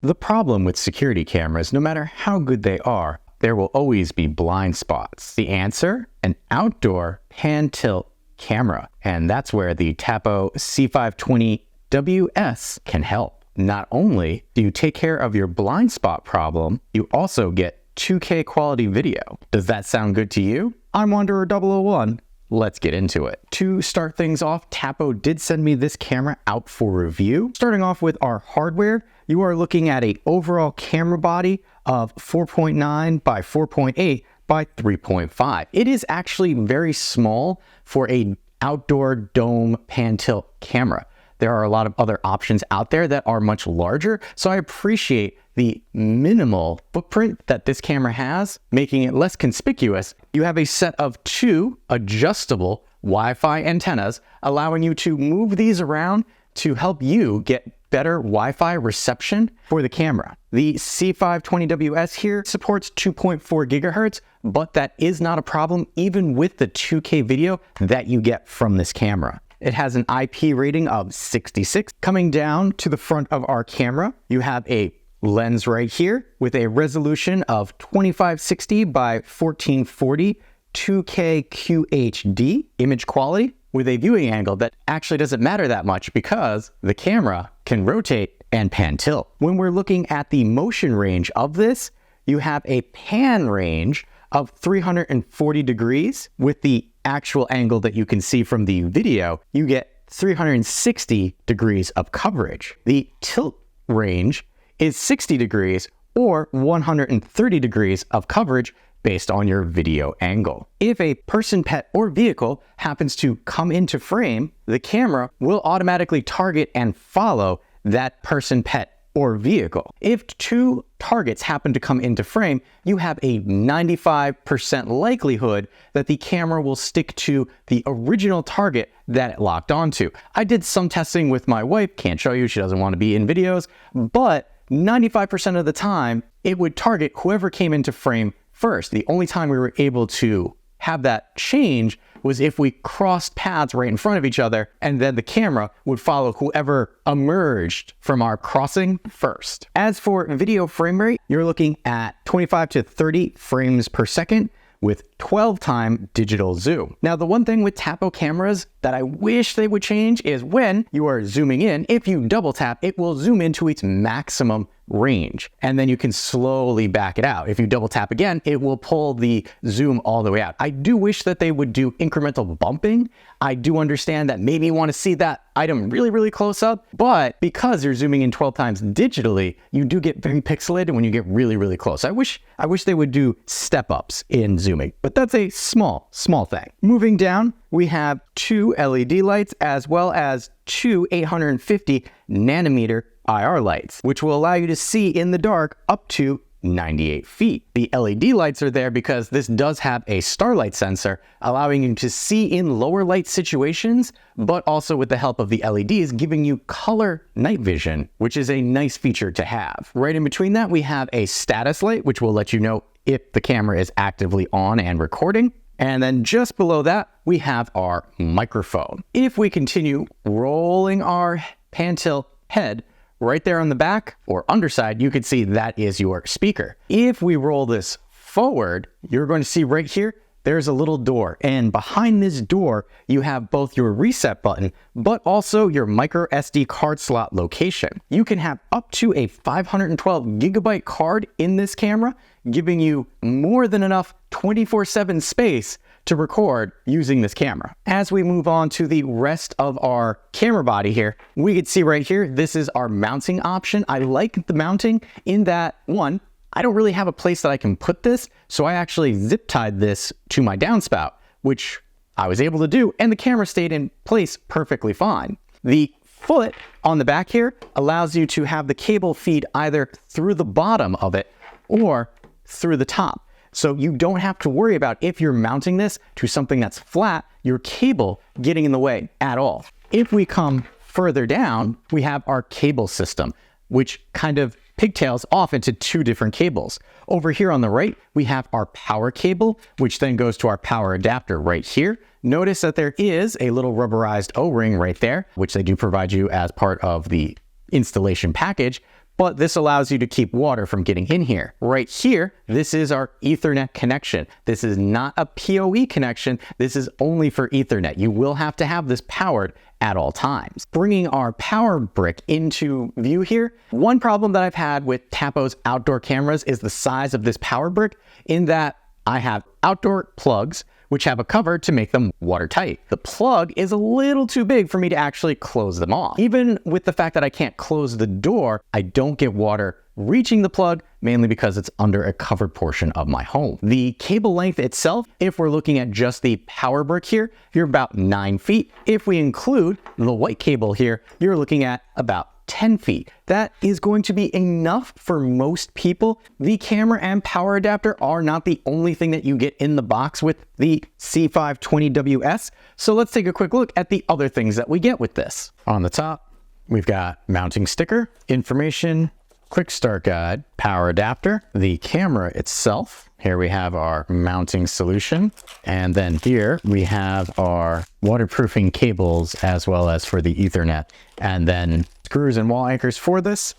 The problem with security cameras, no matter how good they are, there will always be blind spots. The answer? An outdoor pan tilt camera. And that's where the Tapo C520Ws can help. Not only do you take care of your blind spot problem, you also get 2K quality video. Does that sound good to you? I'm Wanderer 001. Let's get into it. To start things off, Tapo did send me this camera out for review. Starting off with our hardware, you are looking at an overall camera body of 4.9 by 4.8 by 3.5. It is actually very small for an outdoor dome pan tilt camera. There are a lot of other options out there that are much larger, so I appreciate the minimal footprint that this camera has, making it less conspicuous. You have a set of 2 adjustable Wi-Fi antennas, allowing you to move these around to help you get better Wi-Fi reception for the camera. The C520Ws here supports 2.4 gigahertz, but that is not a problem even with the 2K video that you get from this camera. It has an IP rating of 66. Coming down to the front of our camera, you have a lens right here with a resolution of 2560 by 1440 2K QHD image quality with a viewing angle that actually doesn't matter that much because the camera can rotate and pan tilt. When we're looking at the motion range of this, you have a pan range of 340 degrees. With the actual angle that you can see from the video, you get 360 degrees of coverage. The tilt range is 60 degrees or 130 degrees of coverage based on your video angle. If a person, pet, or vehicle happens to come into frame, the camera will automatically target and follow that person, pet, or vehicle. If 2 targets happen to come into frame, you have a 95% likelihood that the camera will stick to the original target that it locked onto. I did some testing with my wife, can't show you, she doesn't want to be in videos, but 95% of the time, it would target whoever came into frame first. The only time we were able to have that change was if we crossed paths right in front of each other, and then the camera would follow whoever emerged from our crossing first. As for video frame rate, you're looking at 25 to 30 frames per second with 12-time digital zoom. Now, the one thing with Tapo cameras that I wish they would change is when you are zooming in, if you double tap, it will zoom into its maximum range, and then you can slowly back it out. If you double tap again, it will pull the zoom all the way out. I do wish that they would do incremental bumping. I do understand that maybe you want to see that item really, really close up, but because you're zooming in 12 times digitally, you do get very pixelated when you get really, really close. I wish they would do step-ups in zooming, but that's a small thing. Moving down, we have 2 LED lights as well as 2 850 nanometer IR lights, which will allow you to see in the dark up to 98 feet. The LED lights are there because this does have a starlight sensor, allowing you to see in lower light situations, but also with the help of the LEDs, giving you color night vision, which is a nice feature to have. Right in between that, we have a status light, which will let you know if the camera is actively on and recording. And then just below that, we have our microphone. If we continue rolling our pan tilt head, right there on the back or underside, you can see that is your speaker. If we roll this forward, you're going to see right here, there's a little door. And behind this door, you have both your reset button, but also your micro SD card slot location. You can have up to a 512 gigabyte card in this camera, giving you more than enough 24/7 space to record using this camera. As we move on to the rest of our camera body here, we can see right here, this is our mounting option. I like the mounting in that, one, I don't really have a place that I can put this, so I actually zip tied this to my downspout, which I was able to do, and the camera stayed in place perfectly fine. The foot on the back here allows you to have the cable feed either through the bottom of it or through the top. So you don't have to worry about, if you're mounting this to something that's flat, your cable getting in the way at all. If we come further down, we have our cable system, which kind of pigtails off into 2 different cables. Over here on the right, we have our power cable, which then goes to our power adapter right here. Notice that there is a little rubberized O-ring right there, which they do provide you as part of the installation package. but this allows you to keep water from getting in here. Right here, this is our Ethernet connection. This is not a PoE connection. This is only for Ethernet. You will have to have this powered at all times. Bringing our power brick into view here, one problem that I've had with Tapo's outdoor cameras is the size of this power brick, in that I have outdoor plugs which have a cover to make them watertight. The plug is a little too big for me to actually close them off. Even with the fact that I can't close the door, I don't get water reaching the plug, mainly because it's under a covered portion of my home. The cable length itself, if we're looking at just the power brick here, you're about 9 feet. If we include the white cable here, you're looking at about 10 feet. That is going to be enough for most people. The camera and power adapter are not the only thing that you get in the box with the C520Ws. So let's take a quick look at the other things that we get with this. On the top, we've got mounting sticker, information, quick start guide, power adapter, the camera itself. Here we have our mounting solution. And then here we have our waterproofing cables, as well as for the Ethernet. And then screws and wall anchors for this.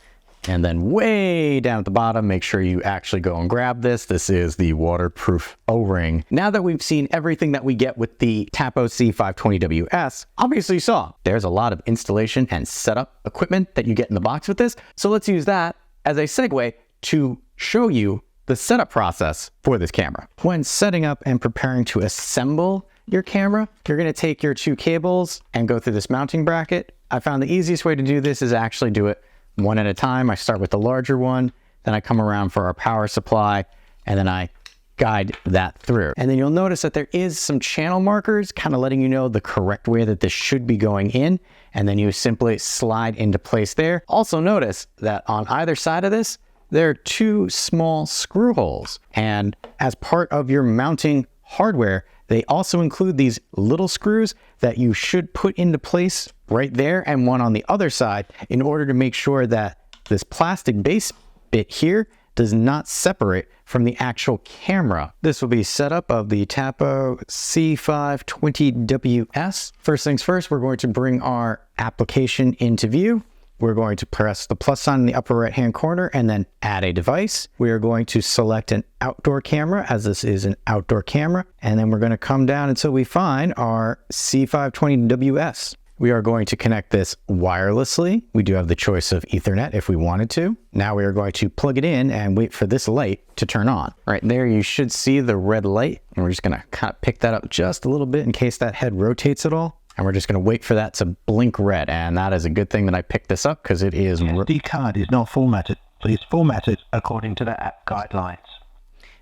And then way down at the bottom, make sure you actually go and grab this. This is the waterproof O-ring. Now that we've seen everything that we get with the Tapo C520Ws, obviously you saw there's a lot of installation and setup equipment that you get in the box with this. So let's use that as a segue to show you the setup process for this camera. When setting up and preparing to assemble your camera, you're gonna take your 2 cables and go through this mounting bracket. I found the easiest way to do this is actually do it one at a time. I start with the larger one, then I come around for our power supply, and then I guide that through. And then you'll notice that there is some channel markers kind of letting you know the correct way that this should be going in, and then you simply slide into place there. Also notice that on either side of this, there are 2 small screw holes. And as part of your mounting hardware, they also include these little screws that you should put into place right there, and one on the other side, in order to make sure that this plastic base bit here does not separate from the actual camera. This will be setup of the Tapo C520Ws. First things first, we're going to bring our application into view. We're going to press the plus sign in the upper right hand corner and then add a device. We are going to select an outdoor camera, as this is an outdoor camera. And then we're going to come down until we find our C520Ws. We are going to connect this wirelessly. We do have the choice of Ethernet if we wanted to. Now we are going to plug it in and wait for this light to turn on. Right there, you should see the red light. And we're just going to kind of pick that up just a little bit in case that head rotates at all. And we're just going to wait for that to blink red. And that is a good thing that I picked this up, because it is... The SD card is not formatted. Please format it according to the app guidelines.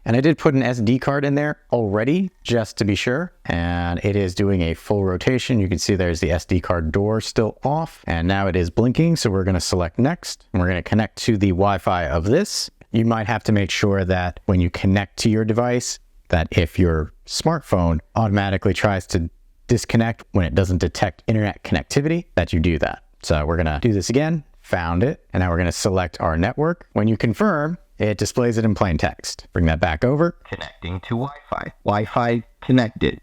And I did put an SD card in there already, just to be sure. And it is doing a full rotation. You can see there's the SD card door still off. And now it is blinking. So we're going to select next. And we're going to connect to the Wi-Fi of this. You might have to make sure that when you connect to your device, that if your smartphone automatically tries to disconnect when it doesn't detect internet connectivity, that you do that. So we're gonna do this again, found it, and now we're gonna select our network. When you confirm, it displays it in plain text. Bring that back over. Connecting to Wi-Fi. Wi-Fi connected.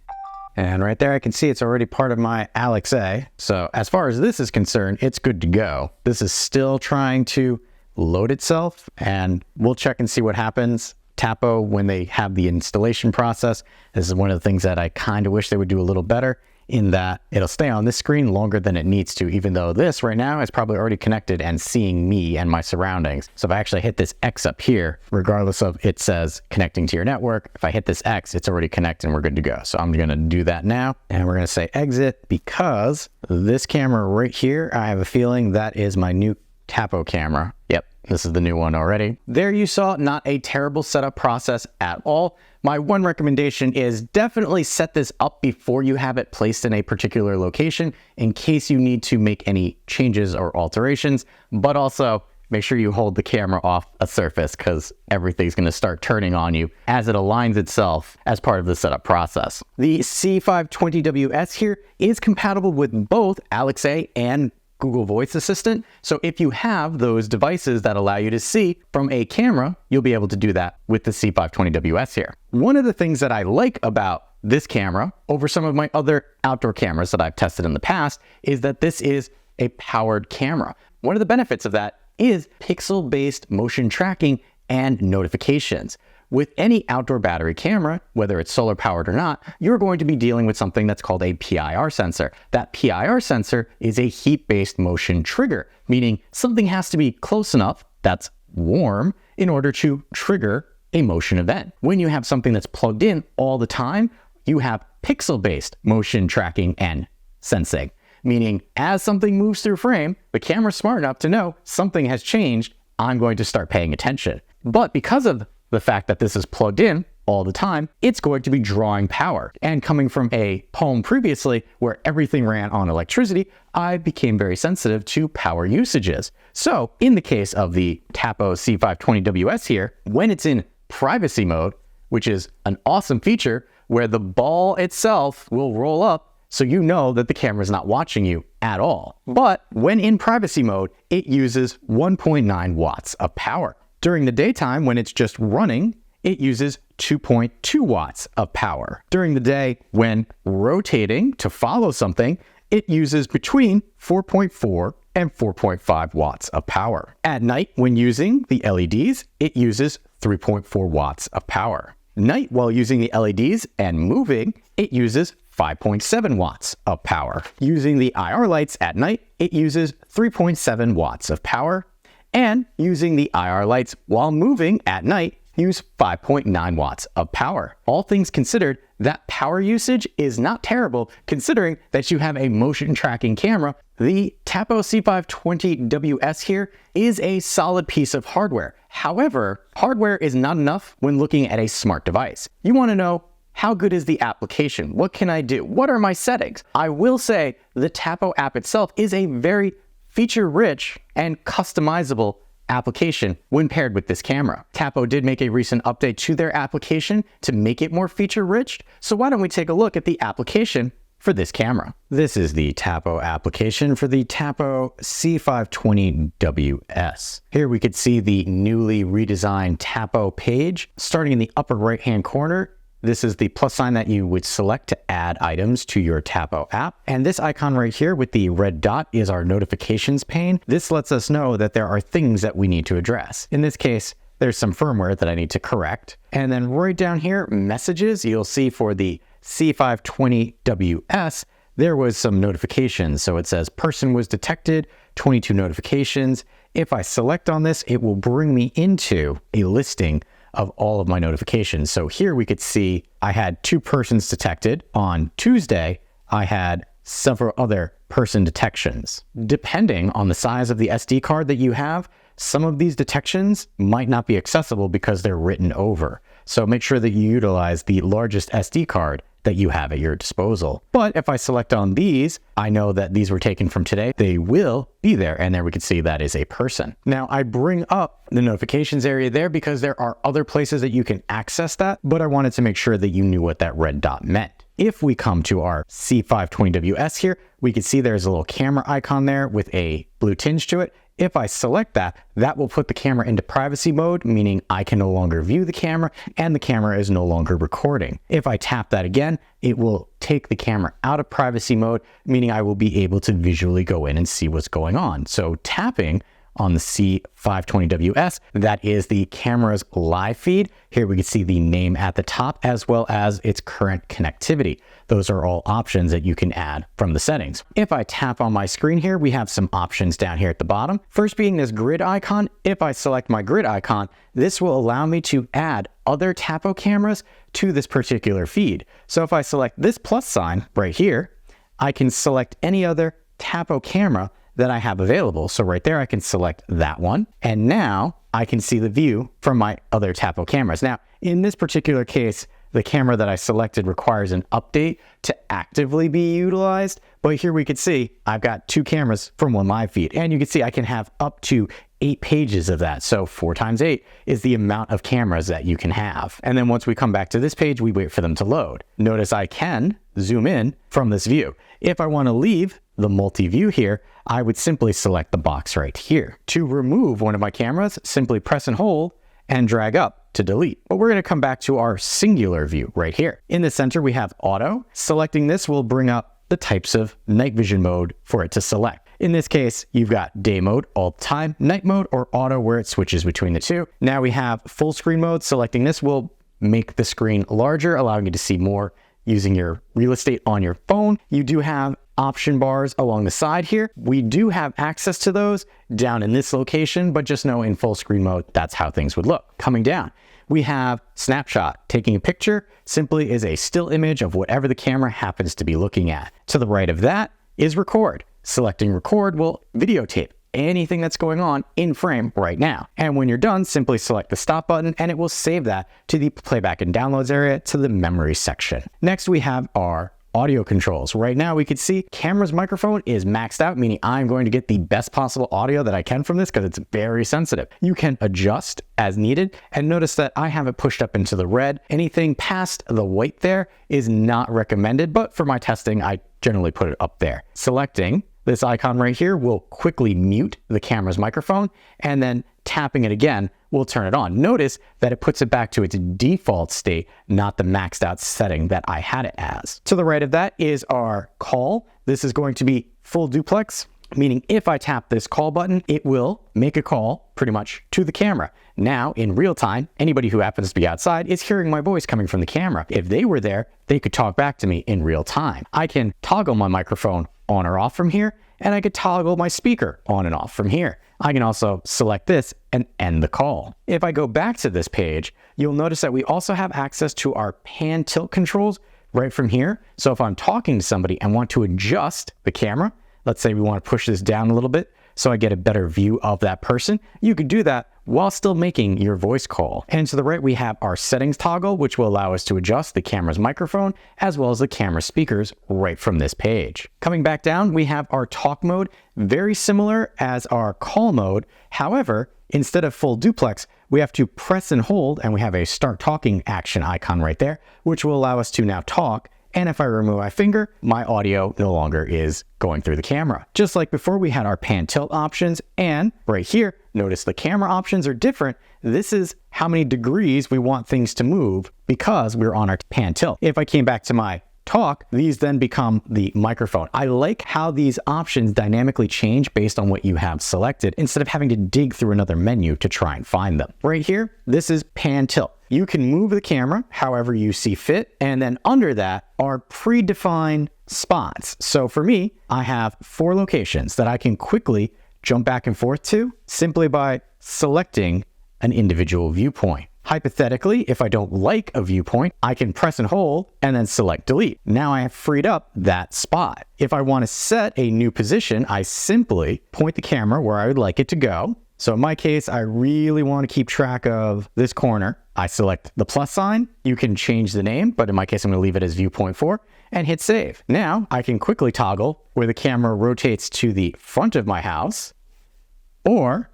And right there, I can see it's already part of my Alexa. So as far as this is concerned, it's good to go. This is still trying to load itself, and we'll check and see what happens. Tapo, when they have the installation process, this is one of the things that I kind of wish they would do a little better, in that it'll stay on this screen longer than it needs to, even though this right now is probably already connected and seeing me and my surroundings. So if I actually hit this X up here, regardless of it says connecting to your network, if I hit this X, it's already connected and we're good to go. So I'm going to do that now, and we're going to say exit, because this camera right here, I have a feeling that is my new Tapo camera. Yep, this is the new one already. There you saw, not a terrible setup process at all. My one recommendation is definitely set this up before you have it placed in a particular location, in case you need to make any changes or alterations, but also make sure you hold the camera off a surface, because everything's going to start turning on you as it aligns itself as part of the setup process. The C520Ws here is compatible with both Alexa and Google Voice Assistant. So if you have those devices that allow you to see from a camera, you'll be able to do that with the C520Ws here. One of the things that I like about this camera over some of my other outdoor cameras that I've tested in the past is that this is a powered camera. One of the benefits of that is pixel-based motion tracking and notifications. With any outdoor battery camera, whether it's solar powered or not, you're going to be dealing with something that's called a PIR sensor. That PIR sensor is a heat-based motion trigger, meaning something has to be close enough that's warm in order to trigger a motion event. When you have something that's plugged in all the time, you have pixel-based motion tracking and sensing, meaning as something moves through frame, the camera's smart enough to know something has changed, I'm going to start paying attention. But because of the fact that this is plugged in all the time, it's going to be drawing power. And coming from a home previously where everything ran on electricity, I became very sensitive to power usages. So in the case of the Tapo C520Ws here, when it's in privacy mode, which is an awesome feature where the ball itself will roll up so you know that the camera is not watching you at all. But when in privacy mode, it uses 1.9 watts of power. During the daytime, when it's just running, it uses 2.2 watts of power. During the day, when rotating to follow something, it uses between 4.4 and 4.5 watts of power. At night, when using the LEDs, it uses 3.4 watts of power. Night, while using the LEDs and moving, it uses 5.7 watts of power. Using the IR lights at night, it uses 3.7 watts of power. And using the IR lights while moving at night, use 5.9 watts of power. All things considered, that power usage is not terrible considering that you have a motion tracking camera. The Tapo C520Ws here is a solid piece of hardware. However, hardware is not enough when looking at a smart device. You want to know, how good is the application? What can I do? What are my settings? I will say the Tapo app itself is a very feature-rich and customizable application when paired with this camera. Tapo did make a recent update to their application to make it more feature-rich, so why don't we take a look at the application for this camera. This is the Tapo application for the Tapo C520Ws. Here we could see the newly redesigned Tapo page. Starting in the upper right-hand corner, this is the plus sign that you would select to add items to your Tapo app. And this icon right here with the red dot is our notifications pane. This lets us know that there are things that we need to address. In this case, there's some firmware that I need to correct. And then right down here, messages, you'll see for the C520Ws, there was some notifications. So it says person was detected, 22 notifications. If I select on this, it will bring me into a listing of all of my notifications. So here we could see I had 2 persons detected. On Tuesday, I had several other person detections. Depending on the size of the SD card that you have, some of these detections might not be accessible because they're written over. So make sure that you utilize the largest SD card that you have at your disposal. But if I select on these, I know that these were taken from today. They will be there, and there we can see that is a person. Now I bring up the notifications area there because there are other places that you can access that, but I wanted to make sure that you knew what that red dot meant. If we come to our C520Ws here, we can see there's a little camera icon there with a blue tinge to it. If I select that, that will put the camera into privacy mode, meaning I can no longer view the camera and the camera is no longer recording. If I tap that again, it will take the camera out of privacy mode, meaning I will be able to visually go in and see what's going on. So tapping on the C520Ws, that is the camera's live feed. Here we can see the name at the top as well as its current connectivity. Those are all options that you can add from the settings. If I tap on my screen here, we have some options down here at the bottom. First being this grid icon. If I select my grid icon, this will allow me to add other Tapo cameras to this particular feed. So if I select this plus sign right here, I can select any other Tapo camera that I have available. So right there, I can select that one. And now I can see the view from my other Tapo cameras. Now, in this particular case, the camera that I selected requires an update to actively be utilized. But here we can see I've got 2 cameras from one live feed. And you can see I can have up to 8 pages of that. So 4 times 8 is the amount of cameras that you can have. And then once we come back to this page, we wait for them to load. Notice I can zoom in from this view. If I want to leave the multi-view here, I would simply select the box right here. To remove one of my cameras, simply press and hold and drag up to delete. But we're going to come back to our singular view right here. In the center, we have auto. Selecting this will bring up the types of night vision mode for it to select. In this case, you've got day mode all the time, night mode, or auto where it switches between the two. Now we have full screen mode. Selecting this will make the screen larger, allowing you to see more using your real estate on your phone. You do have option bars along the side here. We do have access to those down in this location, but just know in full screen mode, that's how things would look. Coming down, we have snapshot. Taking a picture simply is a still image of whatever the camera happens to be looking at. To the right of that is record. Selecting record will videotape anything that's going on in frame right now. And when you're done, simply select the stop button and it will save that to the playback and downloads area to the memory section. Next, we have our audio controls. Right now we can see camera's microphone is maxed out, meaning I'm going to get the best possible audio that I can from this because it's very sensitive. You can adjust as needed, and notice that I have it pushed up into the red. Anything past the white there is not recommended, but for my testing, I generally put it up there. Selecting this icon right here will quickly mute the camera's microphone, and then tapping it again will turn it on. Notice that it puts it back to its default state, not the maxed out setting that I had it as. To the right of that is our call. This is going to be full duplex, meaning if I tap this call button, it will make a call pretty much to the camera. Now, in real time, anybody who happens to be outside is hearing my voice coming from the camera. If they were there, they could talk back to me in real time. I can toggle my microphone on or off from here, and I could toggle my speaker on and off from here. I can also select this and end the call. If I go back to this page, you'll notice that we also have access to our pan tilt controls right from here. So if I'm talking to somebody and want to adjust the camera, let's say we want to push this down a little bit so I get a better view of that person, you could do that while still making your voice call. And to the right, we have our settings toggle, which will allow us to adjust the camera's microphone as well as the camera speakers right from this page. Coming back down, we have our talk mode, very similar as our call mode. However, instead of full duplex, we have to press and hold, and we have a start talking action icon right there, which will allow us to now talk. And if I remove my finger, my audio no longer is going through the camera. Just like before, we had our pan tilt options, and right here, notice the camera options are different. This is how many degrees we want things to move because we're on our pan tilt. If I came back to my talk, these then become the microphone. I like how these options dynamically change based on what you have selected instead of having to dig through another menu to try and find them. Right here, this is pan tilt. You can move the camera however you see fit, and then under that are predefined spots. So for me, I have 4 locations that I can quickly jump back and forth to simply by selecting an individual viewpoint. Hypothetically, if I don't like a viewpoint, I can press and hold and then select delete. Now I have freed up that spot. If I want to set a new position, I simply point the camera where I would like it to go. So in my case, I really want to keep track of this corner. I select the plus sign. You can change the name, but in my case, I'm going to leave it as viewpoint 4 and hit save. Now I can quickly toggle where the camera rotates to the front of my house or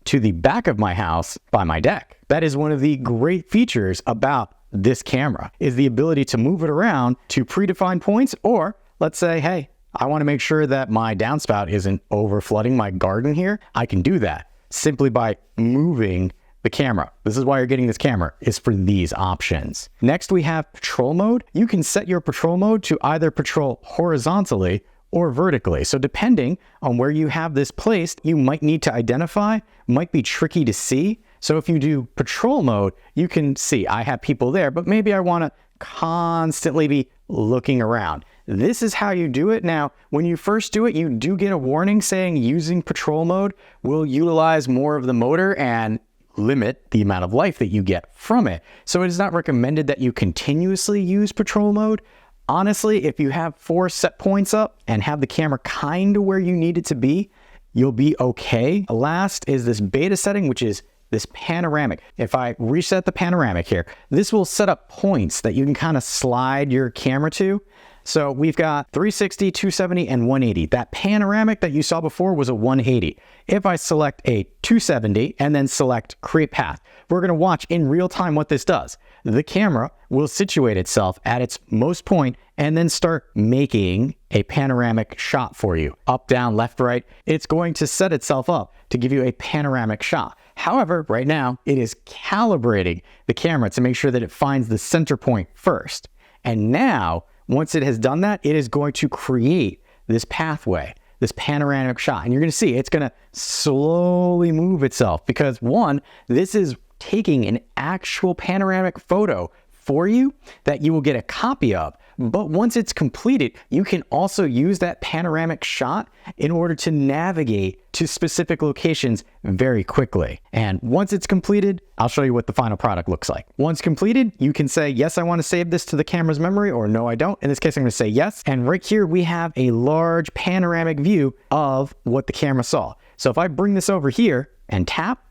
to the back of my house by my deck. That is one of the great features about this camera, is the ability to move it around to predefined points, or let's say, hey, I want to make sure that my downspout isn't over flooding my garden here. I can do that simply by moving the camera. This is why you're getting this camera, is for these options. Next, we have patrol mode. You can set your patrol mode to either patrol horizontally or vertically. So depending on where you have this placed, you might need to identify, might be tricky to see. So if you do patrol mode, you can see I have people there, but maybe I want to constantly be looking around. This is how you do it. Now, when you first do it, you do get a warning saying using patrol mode will utilize more of the motor and limit the amount of life that you get from it. So it is not recommended that you continuously use patrol mode. Honestly, if you have 4 set points up and have the camera kind of where you need it to be, you'll be okay. Last is this beta setting, which is this panoramic. If I reset the panoramic here, this will set up points that you can kind of slide your camera to. So we've got 360, 270, and 180. That panoramic that you saw before was a 180. If I select a 270 and then select create path, we're going to watch in real time what this does. The camera will situate itself at its most point and then start making a panoramic shot for you. Up, down, left, right. It's going to set itself up to give you a panoramic shot. However, right now it is calibrating the camera to make sure that it finds the center point first. And now, once it has done that, it is going to create this pathway. this panoramic shot. And you're going to see it's going to slowly move itself because one, this is taking an actual panoramic photo for you that you will get a copy of. But once it's completed, you can also use that panoramic shot in order to navigate to specific locations very quickly. And once it's completed, I'll show you what the final product looks like. Once completed, you can say, yes, I want to save this to the camera's memory, or no, I don't. In this case, I'm going to say yes. And right here, we have a large panoramic view of what the camera saw. So if I bring this over here and tap,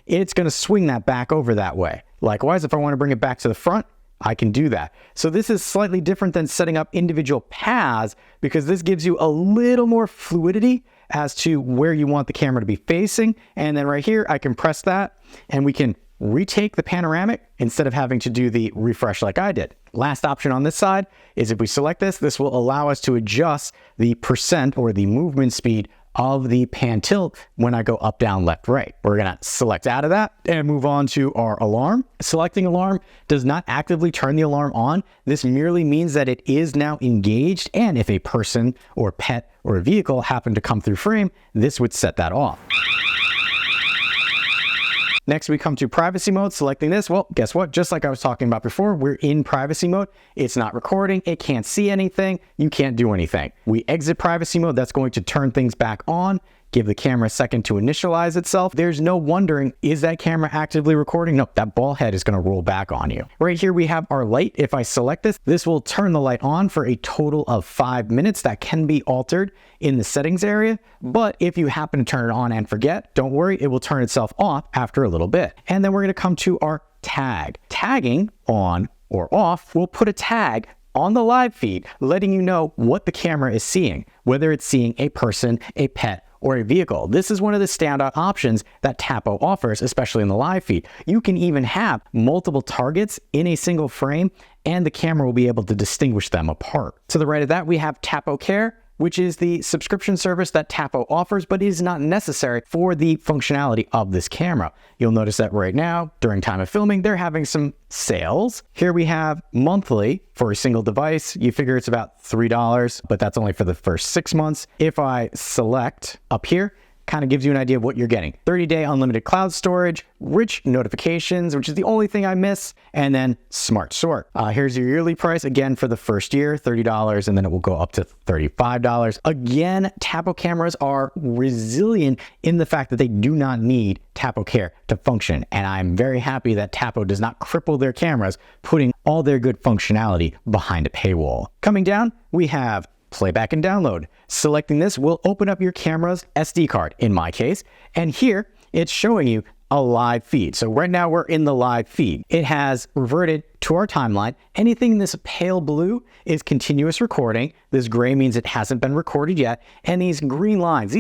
it's going to swing that back over that way. Likewise, if I want to bring it back to the front, I can do that. So this is slightly different than setting up individual paths because this gives you a little more fluidity as to where you want the camera to be facing. And then right here, I can press that and we can retake the panoramic instead of having to do the refresh like I did. Last option on this side is if we select this, this will allow us to adjust the percent or the movement speed of the pan tilt when I go up, down, left, right. We're gonna select out of that and move on to our alarm. Selecting alarm does not actively turn the alarm on. This merely means that it is now engaged, and if a person or pet or a vehicle happen to come through frame, this would set that off. Next, we come to privacy mode. Selecting this, well, guess what? Just like I was talking about before, we're in privacy mode. It's not recording. It can't see anything. You can't do anything. We exit privacy mode. That's going to turn things back on. Give the camera a second to initialize itself. There's no wondering, is that camera actively recording? No, that ball head is going to roll back on you. Right here, we have our light. If I select this, this will turn the light on for a total of 5 minutes. That can be altered in the settings area. But if you happen to turn it on and forget, don't worry, it will turn itself off after a little bit. And then we're going to come to our tag. Tagging on or off will put a tag on the live feed, letting you know what the camera is seeing, whether it's seeing a person, a pet, or a vehicle. This is one of the standout options that Tapo offers, especially in the live feed. You can even have multiple targets in a single frame, and the camera will be able to distinguish them apart. To the right of that, we have Tapo Care, which is the subscription service that Tapo offers, but is not necessary for the functionality of this camera. You'll notice that right now, during time of filming, they're having some sales. Here we have monthly for a single device. You figure it's about $3, but that's only for the first 6 months. If I select up here, kind of gives you an idea of what you're getting. 30-day unlimited cloud storage, rich notifications, which is the only thing I miss, and then smart sort. Here's your yearly price, again, for the first year, $30, and then it will go up to $35. Again, Tapo cameras are resilient in the fact that they do not need Tapo Care to function, and I'm very happy that Tapo does not cripple their cameras, putting all their good functionality behind a paywall. Coming down, we have playback and download. Selecting this will open up your camera's SD card, in my case, and here it's showing you a live feed. So right now we're in the live feed. It has reverted to our timeline. Anything in this pale blue is continuous recording. This gray means it hasn't been recorded yet. And these green lines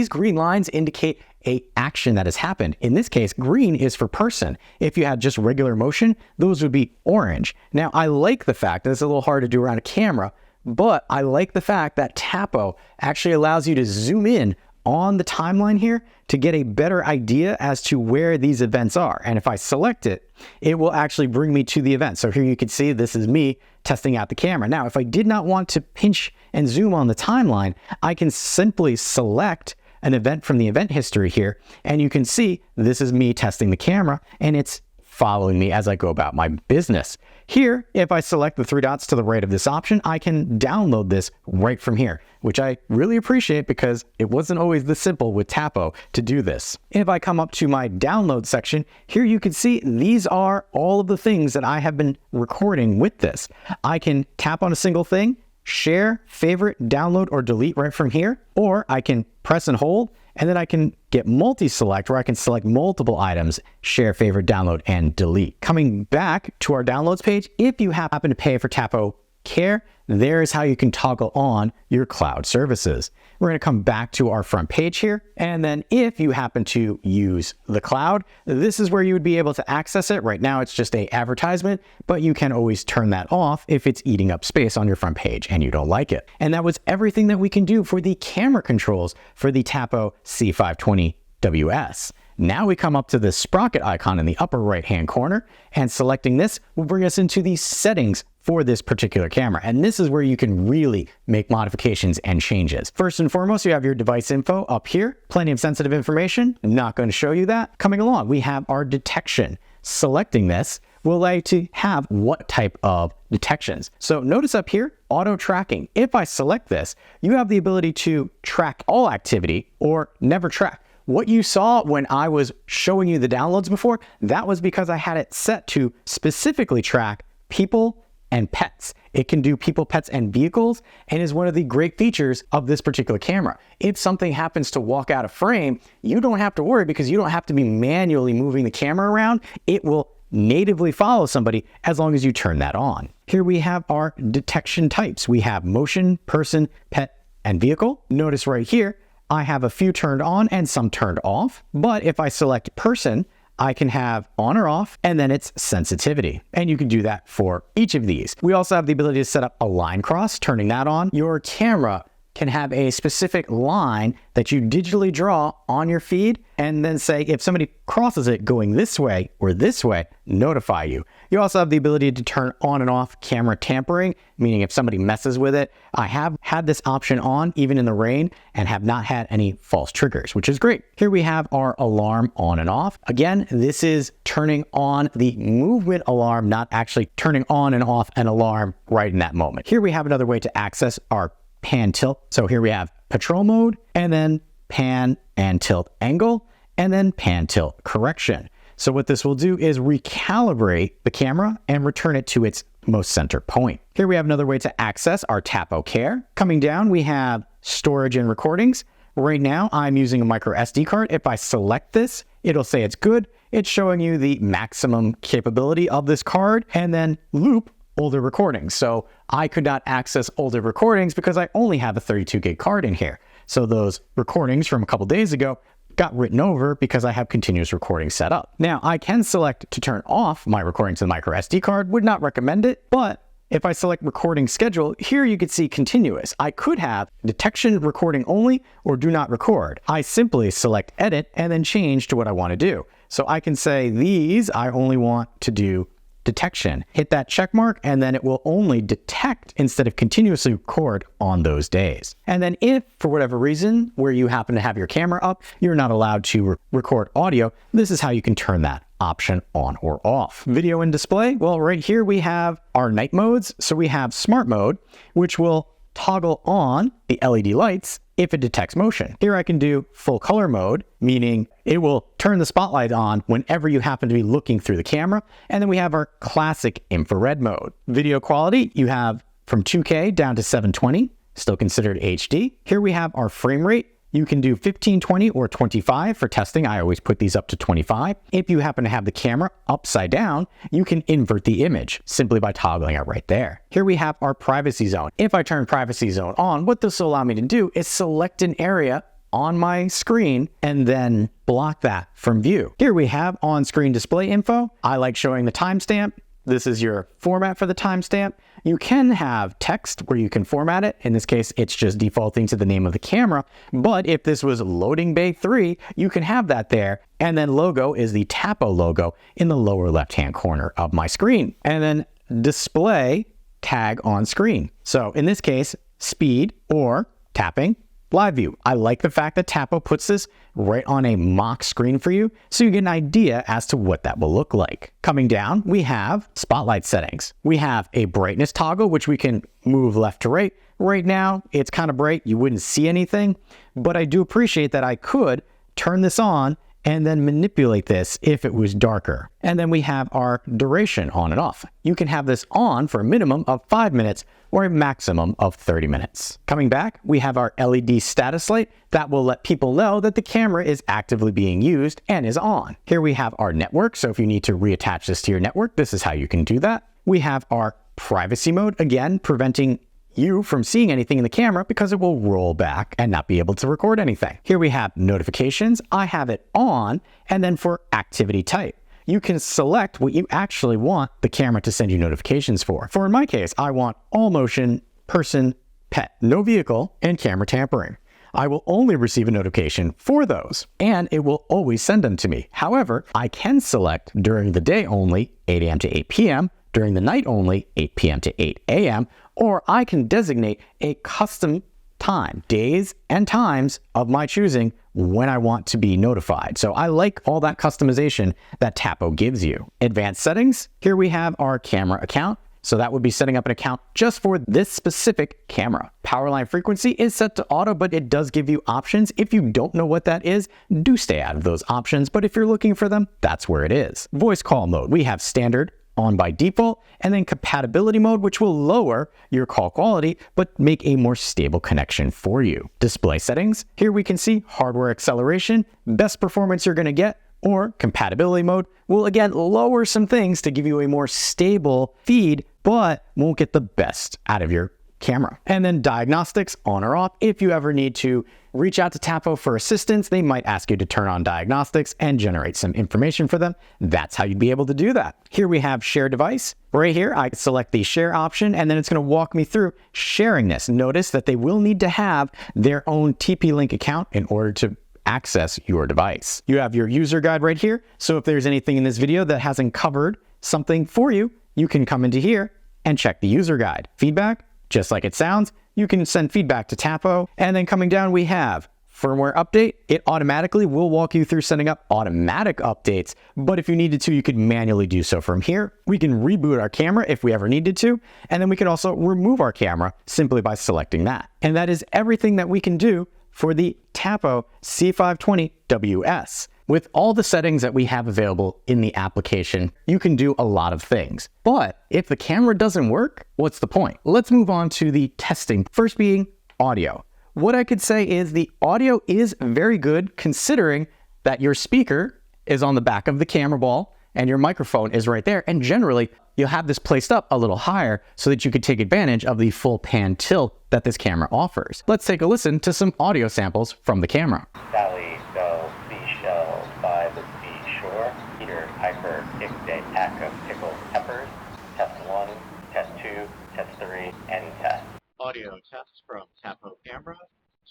indicate a action that has happened. In this case, green is for person. If you had just regular motion, those would be orange. Now, I like the fact that it's a little hard to do around a camera, but I like the fact that Tapo actually allows you to zoom in on the timeline here to get a better idea as to where these events are. And if I select it, it will actually bring me to the event. So here you can see this is me testing out the camera. Now, if I did not want to pinch and zoom on the timeline, I can simply select an event from the event history here, and you can see this is me testing the camera, and it's following me as I go about my business. Here, if I select the 3 dots to the right of this option, I can download this right from here, which I really appreciate because it wasn't always this simple with Tapo to do this. If I come up to my download section, here you can see these are all of the things that I have been recording with this. I can tap on a single thing, share, favorite, download, or delete right from here, or I can press and hold, and then I can get multi-select where I can select multiple items, share, favorite, download, and delete. Coming back to our downloads page, if you happen to pay for Tapo Care, there's how you can toggle on your cloud services. We're going to come back to our front page here. And then if you happen to use the cloud, this is where you would be able to access it. Right now, it's just an advertisement, but you can always turn that off if it's eating up space on your front page and you don't like it. And that was everything that we can do for the camera controls for the Tapo C520Ws. Now we come up to the sprocket icon in the upper right-hand corner, and selecting this will bring us into the settings for this particular camera. And this is where you can really make modifications and changes. First and foremost, you have your device info up here. Plenty of sensitive information. I'm not going to show you that. Coming along, we have our detection. Selecting this will allow you to have what type of detections. So notice up here, auto tracking. If I select this, you have the ability to track all activity or never track. What you saw when I was showing you the downloads before, that was because I had it set to specifically track people and pets. It can do people, pets, and vehicles, and is one of the great features of this particular camera. If something happens to walk out of frame, you don't have to worry because you don't have to be manually moving the camera around. It will natively follow somebody as long as you turn that on. Here we have our detection types. We have motion, person, pet, and vehicle. Notice right here, I have a few turned on and some turned off. But if I select person, I can have on or off, and then it's sensitivity. And you can do that for each of these. We also have the ability to set up a line cross, turning that on. Your camera can have a specific line that you digitally draw on your feed, and then say if somebody crosses it going this way or this way, notify you. You also have the ability to turn on and off camera tampering, meaning if somebody messes with it. I have had this option on even in the rain and have not had any false triggers, which is great. Here we have our alarm on and off. Again, this is turning on the movement alarm, not actually turning on and off an alarm right in that moment. Here we have another way to access our pan tilt. So here we have patrol mode, and then pan and tilt angle, and then pan tilt correction. So what this will do is recalibrate the camera and return it to its most center point. Here we have another way to access our Tapo Care. Coming down, we have storage and recordings. Right now, I'm using a micro SD card. If I select this, it'll say it's good. It's showing you the maximum capability of this card, and then loop older recordings. So I could not access older recordings because I only have a 32 gig card in here. So those recordings from a couple days ago got written over because I have continuous recording set up. Now I can select to turn off my recording to the micro SD card, would not recommend it, but if I select recording schedule, here you can see continuous. I could have detection recording only or do not record. I simply select edit and then change to what I want to do. So I can say these I only want to do detection. Hit that check mark, and then it will only detect instead of continuously record on those days. And then if, for whatever reason, where you happen to have your camera up, you're not allowed to record audio, this is how you can turn that option on or off. Video and display, well, right here we have our night modes. So we have smart mode, which will toggle on the LED lights if it detects motion. Here I can do full color mode, meaning it will turn the spotlight on whenever you happen to be looking through the camera. And then we have our classic infrared mode. Video quality, you have from 2K down to 720, still considered HD. Here we have our frame rate. You can do 1520 or 25 for testing. I always put these up to 25. If you happen to have the camera upside down, you can invert the image simply by toggling it right there. Here we have our privacy zone. If I turn privacy zone on, what this will allow me to do is select an area on my screen and then block that from view. Here we have on-screen display info. I like showing the timestamp. This is your format for the timestamp. You can have text where you can format it. In this case, it's just defaulting to the name of the camera. But if this was loading bay 3, you can have that there. And then logo is the Tapo logo in the lower left-hand corner of my screen. And then display tag on screen. So in this case, speed or tapping. Live view. I like the fact that Tapo puts this right on a mock screen for you, so you get an idea as to what that will look like. Coming down, we have spotlight settings. We have a brightness toggle, which we can move left to right. Right now, it's kind of bright. You wouldn't see anything, but I do appreciate that I could turn this on and then manipulate this if it was darker. And then we have our duration on and off. You can have this on for a minimum of 5 minutes or a maximum of 30 minutes. Coming back, we have our LED status light that will let people know that the camera is actively being used and is on. Here we have our network. So if you need to reattach this to your network, this is how you can do that. We have our privacy mode, again, preventing you from seeing anything in the camera because it will roll back and not be able to record anything. Here we have notifications. I have it on, and then for activity type, you can select what you actually want the camera to send you notifications for. For in my case, I want all motion, person, pet, no vehicle, and camera tampering. I will only receive a notification for those, and it will always send them to me. However, I can select during the day only, 8 a.m. to 8 p.m., during the night only, 8 p.m. to 8 a.m., or I can designate a custom time, days and times of my choosing when I want to be notified. So I like all that customization that Tapo gives you. Advanced settings, here we have our camera account. So that would be setting up an account just for this specific camera. Power line frequency is set to auto, but it does give you options. If you don't know what that is, do stay out of those options. But if you're looking for them, that's where it is. Voice call mode, we have standard, on by default, and then compatibility mode, which will lower your call quality, but make a more stable connection for you. Display settings, here we can see hardware acceleration, best performance you're gonna get, or compatibility mode will again lower some things to give you a more stable feed, but won't get the best out of your camera. And then diagnostics, on or off. If you ever need to reach out to Tapo for assistance, they might ask you to turn on diagnostics and generate some information for them. That's how you'd be able to do that. Here we have share device. Right here, I select the share option, and then it's going to walk me through sharing this. Notice that they will need to have their own TP-Link account in order to access your device. You have your user guide right here. So if there's anything in this video that hasn't covered something for you, you can come into here and check the user guide. Feedback, just like it sounds, you can send feedback to Tapo. And then coming down, we have firmware update. It automatically will walk you through setting up automatic updates. But if you needed to, you could manually do so from here. We can reboot our camera if we ever needed to. And then we can also remove our camera simply by selecting that. And that is everything that we can do for the Tapo C520Ws. With all the settings that we have available in the application, you can do a lot of things. But if the camera doesn't work, what's the point? Let's move on to the testing. First being audio. What I could say is the audio is very good considering that your speaker is on the back of the camera ball and your microphone is right there. And generally, you'll have this placed up a little higher so that you could take advantage of the full pan tilt that this camera offers. Let's take a listen to some audio samples from the camera. Sally, go, seashell, by the seashore. Peter, Piper, picked a pack of pickled peppers. Test 1, test 2, test 3, and test. Audio test from Tapo camera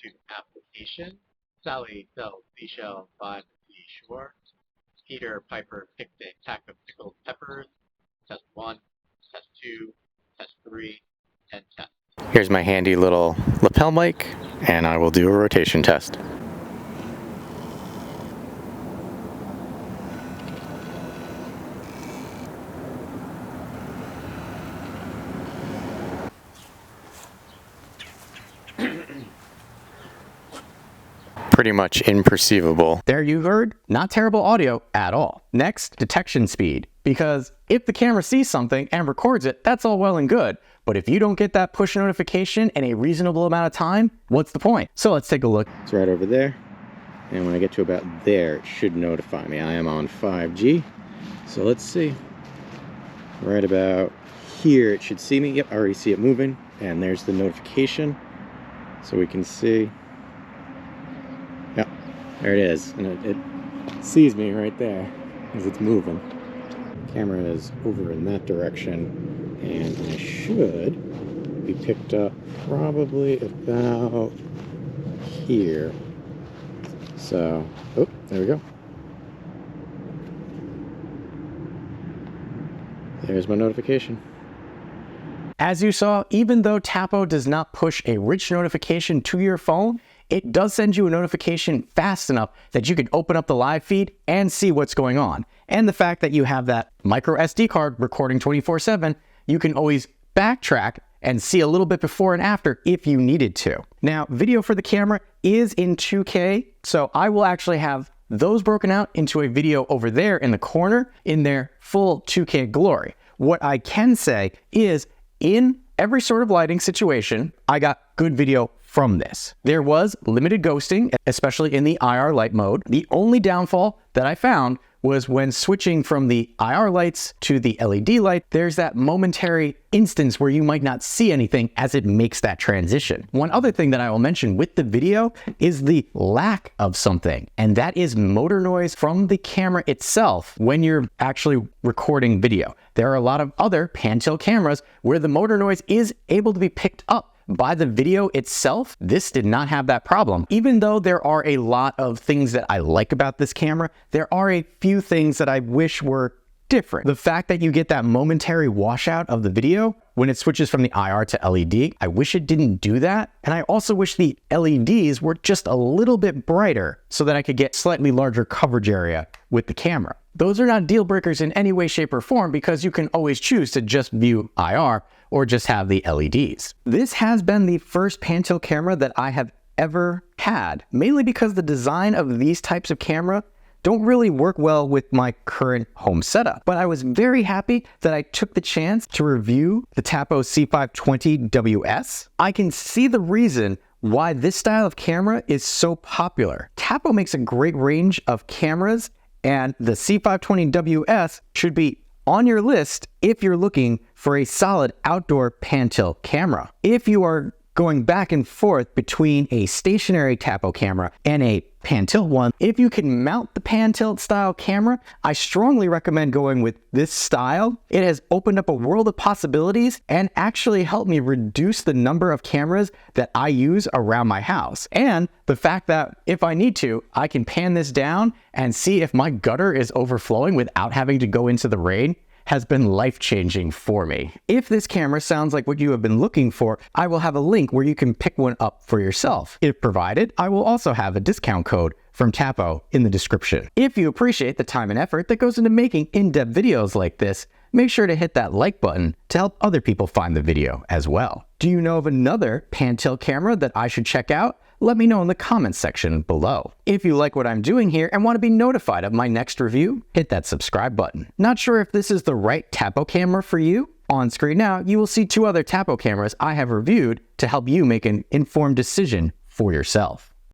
to application. Sally fell seashell by the seashore. Peter Piper picked a pack of pickled peppers. Test 1, test 2, test 3, and test. Here's my handy little lapel mic, and I will do a rotation test. Pretty much imperceivable. There you heard, not terrible audio at all. Next, detection speed. Because if the camera sees something and records it, that's all well and good. But if you don't get that push notification in a reasonable amount of time, what's the point? So let's take a look. It's right over there. And when I get to about there, it should notify me. I am on 5G. So let's see. Right about here, it should see me. Yep, I already see it moving. And there's the notification. So we can see. Yep, there it is. And it sees me right there as it's moving. The camera is over in that direction. And I should be picked up probably about here. So, oh, there we go. There's my notification. As you saw, even though Tapo does not push a rich notification to your phone, it does send you a notification fast enough that you can open up the live feed and see what's going on. And the fact that you have that micro SD card recording 24/7, you can always backtrack and see a little bit before and after if you needed to. Now, video for the camera is in 2K, so I will actually have those broken out into a video over there in the corner in their full 2K glory. What I can say is in every sort of lighting situation, I got good video from this. There was limited ghosting, especially in the IR light mode. The only downfall that I found was when switching from the IR lights to the LED light, there's that momentary instance where you might not see anything as it makes that transition. One other thing that I will mention with the video is the lack of something, and that is motor noise from the camera itself when you're actually recording video. There are a lot of other pan-tilt cameras where the motor noise is able to be picked up by the video itself. This did not have that problem. Even though there are a lot of things that I like about this camera, there are a few things that I wish were different. The fact that you get that momentary washout of the video when it switches from the IR to LED, I wish it didn't do that. And I also wish the LEDs were just a little bit brighter so that I could get slightly larger coverage area with the camera. Those are not deal breakers in any way, shape, or form because you can always choose to just view IR or just have the LEDs. This has been the first pan tilt camera that I have ever had, mainly because the design of these types of camera don't really work well with my current home setup. But I was very happy that I took the chance to review the Tapo C520Ws. I can see the reason why this style of camera is so popular. Tapo makes a great range of cameras, and the C520Ws should be on your list if you're looking for a solid outdoor pan tilt camera. If you are going back and forth between a stationary Tapo camera and a pan tilt one, if you can mount the pan tilt style camera, I strongly recommend going with this style. It has opened up a world of possibilities and actually helped me reduce the number of cameras that I use around my house. And the fact that if I need to, I can pan this down and see if my gutter is overflowing without having to go into the rain has been life-changing for me. If this camera sounds like what you have been looking for, I will have a link where you can pick one up for yourself. If provided, I will also have a discount code from Tapo in the description. If you appreciate the time and effort that goes into making in-depth videos like this, make sure to hit that like button to help other people find the video as well. Do you know of another pan tilt camera that I should check out? Let me know in the comments section below. If you like what I'm doing here and want to be notified of my next review, hit that subscribe button. Not sure if this is the right Tapo camera for you? On screen now, you will see 2 other Tapo cameras I have reviewed to help you make an informed decision for yourself.